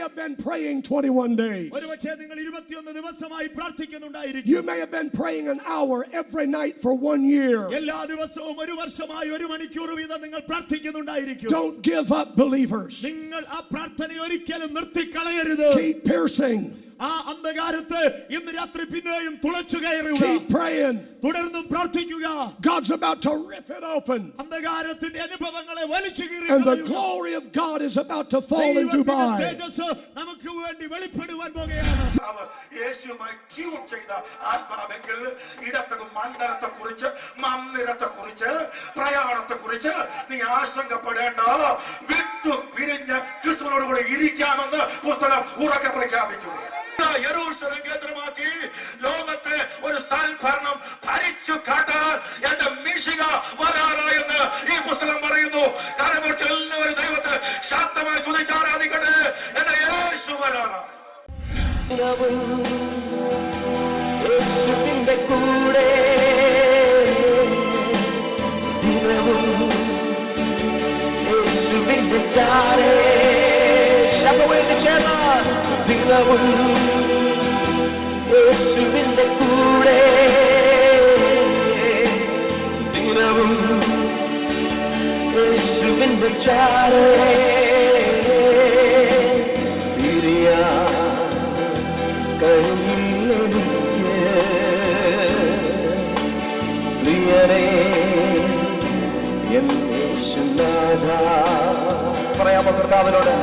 have been praying 21 days. You may have been praying an hour every night for 1 year. Don't give up, believers. Keep piercing. Keep praying. God's about to rip it open. And the glory of God is about to fall in Dubai. യെരൂശലേം കേന്ദ്രമാക്കി ലോകത്തെ ഒരു സൽഭരണം ഭരിച്ചു കാട്ടാൻ എന്റെ മിശിഹ വരാറായെന്ന് ഈ പുസ്തകം പറയുന്നു. കാരണം എല്ലാവരും ദൈവത്തെ ശക്തമായി തുതിച്ച് ആരാധിക്കട്ടെ. എന്റെ യേശു വരാറായി. യേശുവിന്റെ കൂടെ യേശുവിന്റെ ചാരേ ദിനവും യേശുവിന്റെ കൂടെ ദിനവും യേശുവിന്റെ ചാരേ കഴിയില്ലെനിക്ക് പ്രിയരേ എൻ യേശുനാഥാ. പറയാമോ കർത്താവിനോട്?